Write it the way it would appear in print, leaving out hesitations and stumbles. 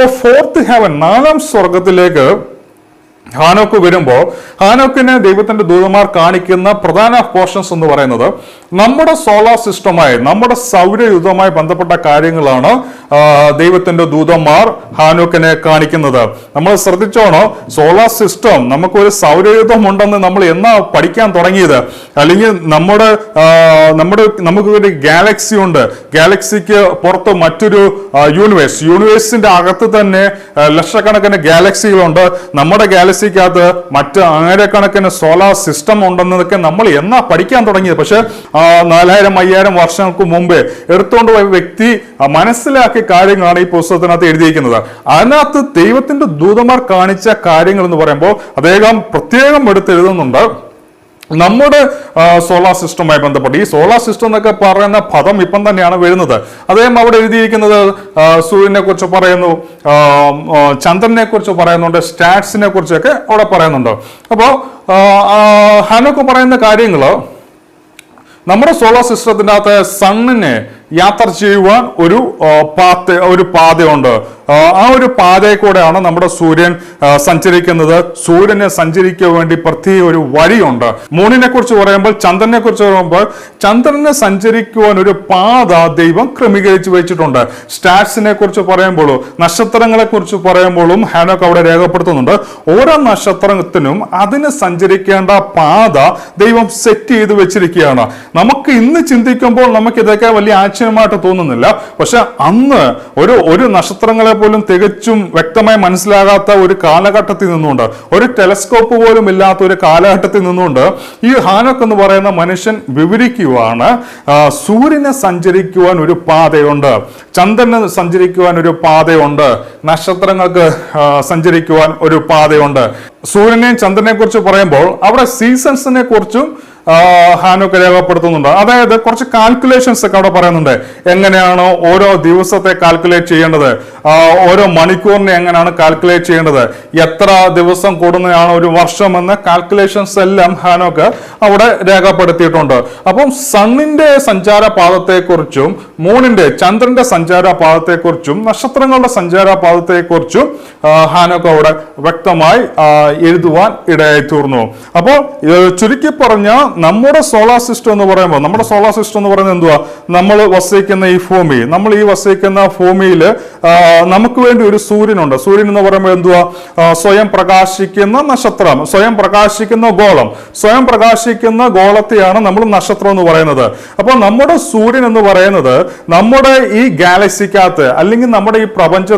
അപ്പോൾ fourth heaven, നാലാം സ്വർഗത്തിലേക്ക് ഹാനോക്ക് വരുമ്പോൾ ഹാനോക്കിന് ദൈവത്തിന്റെ ദൂതന്മാർ കാണിക്കുന്ന പ്രധാന പോർഷൻസ് എന്ന് പറയുന്നത് നമ്മുടെ സോളാർ സിസ്റ്റമായി, നമ്മുടെ സൗരയുധവുമായി ബന്ധപ്പെട്ട കാര്യങ്ങളാണ് ദൈവത്തിന്റെ ദൂതന്മാർ ഹാനോക്കിനെ കാണിക്കുന്നത്. നമ്മൾ ശ്രദ്ധിച്ചോണോ, സോളാർ സിസ്റ്റം, നമുക്കൊരു സൗരയുധം ഉണ്ടെന്ന് നമ്മൾ എന്നാ പഠിക്കാൻ തുടങ്ങിയത്? അല്ലെങ്കിൽ നമുക്കൊരു ഗാലക്സി ഉണ്ട്, ഗാലക്സിക്ക് പുറത്ത് മറ്റൊരു യൂണിവേഴ്സിന്റെ അകത്ത് തന്നെ ലക്ഷക്കണക്കിന് ഗാലക്സികളുണ്ട്. നമ്മുടെ ഗാലക്സിക്കകത്ത് മറ്റ് ആയിരക്കണക്കിന് സോളാർ സിസ്റ്റം ഉണ്ടെന്നതൊക്കെ നമ്മൾ എന്നാ പഠിക്കാൻ തുടങ്ങിയത്? പക്ഷെ 4000-5000 വർഷങ്ങൾക്ക് മുമ്പേ എടുത്തുകൊണ്ട് പോയ വ്യക്തി മനസ്സിലാക്കിയ കാര്യങ്ങളാണ് ഈ പുസ്തകത്തിനകത്ത് എഴുതിയിരിക്കുന്നത്. അതിനകത്ത് ദൈവത്തിന്റെ ദൂതന്മാർ കാണിച്ച കാര്യങ്ങൾ എന്ന് പറയുമ്പോൾ അദ്ദേഹം പ്രത്യേകം എടുത്തെഴുതുന്നുണ്ട് നമ്മുടെ സോളാർ സിസ്റ്റവുമായി ബന്ധപ്പെട്ട്. ഈ സോളാർ സിസ്റ്റം എന്നൊക്കെ പറയുന്ന പദം ഇപ്പം തന്നെയാണ് വരുന്നത്. അദ്ദേഹം അവിടെ എഴുതിയിരിക്കുന്നത് സൂര്യനെ കുറിച്ച് പറയുന്നു, ചന്ദ്രനെ കുറിച്ച് പറയുന്നുണ്ട്, സ്റ്റാറ്റ്സിനെ കുറിച്ചൊക്കെ അവിടെ പറയുന്നുണ്ട്. അപ്പോൾ ഹാനോക്ക് പറയുന്ന കാര്യങ്ങൾ, നമ്മുടെ സോളാർ സിസ്റ്റത്തിൻ്റെ അകത്ത് സണ്ണിനെ യാത്ര ചെയ്യുവാൻ ഒരു പാതയുണ്ട്. ആ ഒരു പാതയിൽ കൂടെയാണ് നമ്മുടെ സൂര്യൻ സഞ്ചരിക്കുന്നത്. സൂര്യനെ സഞ്ചരിക്കാൻ വേണ്ടി പ്രത്യേക ഒരു വഴിയുണ്ട്. മൂണിനെ കുറിച്ച് പറയുമ്പോൾ, ചന്ദ്രനെ കുറിച്ച് പറയുമ്പോൾ, ചന്ദ്രനെ സഞ്ചരിക്കുവാൻ ഒരു പാത ദൈവം ക്രമീകരിച്ച് വെച്ചിട്ടുണ്ട്. സ്റ്റാറ്റ്സിനെ കുറിച്ച് പറയുമ്പോഴും നക്ഷത്രങ്ങളെ കുറിച്ച് പറയുമ്പോഴും ഹാനോക്ക് അവിടെ രേഖപ്പെടുത്തുന്നുണ്ട്. ഓരോ നക്ഷത്രത്തിനും അതിന് സഞ്ചരിക്കേണ്ട പാത ദൈവം സെറ്റ് ചെയ്ത് വെച്ചിരിക്കുകയാണ്. നമുക്ക് ഇന്ന് ചിന്തിക്കുമ്പോൾ നമുക്ക് ഇതൊക്കെ വലിയ ആശ്ചര്യമായിട്ട് തോന്നുന്നില്ല. പക്ഷെ അന്ന് ഒരു നക്ഷത്രങ്ങളെ പോലും തികച്ചും വ്യക്തമായി മനസ്സിലാകാത്ത ഒരു കാലഘട്ടത്തിൽ നിന്നുകൊണ്ട്, ഒരു ടെലസ്കോപ്പ് പോലും ഇല്ലാത്ത ഒരു കാലഘട്ടത്തിൽ നിന്നുകൊണ്ട് ഈ ഹാനോക്ക് എന്ന് പറയുന്ന മനുഷ്യൻ വിവരിക്കുവാണ്, സൂര്യനെ സഞ്ചരിക്കുവാൻ ഒരു പാതയുണ്ട്, ചന്ദ്രന് സഞ്ചരിക്കുവാൻ ഒരു പാതയുണ്ട്, നക്ഷത്രങ്ങൾക്ക് സഞ്ചരിക്കുവാൻ ഒരു പാതയുണ്ട്. സൂര്യനെയും ചന്ദ്രനെ കുറിച്ച് പറയുമ്പോൾ അവിടെ സീസൺസിനെ കുറിച്ചും ഹാനോക്ക് രേഖപ്പെടുത്തുന്നുണ്ട്. അതായത് കുറച്ച് കാൽക്കുലേഷൻസ് ഒക്കെ അവിടെ പറയുന്നുണ്ട്. എങ്ങനെയാണ് ഓരോ ദിവസത്തെ കാൽക്കുലേറ്റ് ചെയ്യേണ്ടത്, ഓരോ മണിക്കൂറിനെ എങ്ങനെയാണ് കാൽക്കുലേറ്റ് ചെയ്യേണ്ടത്, എത്ര ദിവസം കൂടുന്നതാണ് ഒരു വർഷം എന്ന കാൽക്കുലേഷൻസ് എല്ലാം ഹാനോക്ക് അവിടെ രേഖപ്പെടുത്തിയിട്ടുണ്ട്. അപ്പം സണ്ണിന്റെ സഞ്ചാരപാതത്തെക്കുറിച്ചും ചന്ദ്രന്റെ സഞ്ചാരപാതത്തെക്കുറിച്ചും നക്ഷത്രങ്ങളുടെ സഞ്ചാരപാതത്തെക്കുറിച്ചും ഹാനോക്ക് അവിടെ വ്യക്തമായി എഴുതുവാൻ ഇടയായി തീർന്നു. അപ്പോൾ ചുരുക്കി പറഞ്ഞ നമ്മുടെ സോളാർ സിസ്റ്റം എന്ന് പറയുമ്പോൾ, നമ്മുടെ സോളാർ സിസ്റ്റം എന്ന് പറയുന്നത് എന്തുവാ? നമ്മൾ വസിക്കുന്ന ഈ ഭൂമി, നമ്മൾ ഈ വസിക്കുന്ന ഭൂമിയിൽ നമുക്ക് വേണ്ടി ഒരു സൂര്യനുണ്ട്. സൂര്യൻ എന്ന് പറയുമ്പോൾ എന്തുവാ? സ്വയം പ്രകാശിക്കുന്ന നക്ഷത്രം, സ്വയം പ്രകാശിക്കുന്ന ഗോളം. സ്വയം പ്രകാശിക്കുന്ന ഗോളത്തെയാണ് നമ്മൾ നക്ഷത്രം എന്ന് പറയുന്നത്. അപ്പോൾ നമ്മുടെ സൂര്യൻ എന്ന് പറയുന്നത് നമ്മുടെ ഈ ഗാലക്സിക്കകത്ത് അല്ലെങ്കിൽ നമ്മുടെ ഈ പ്രപഞ്ച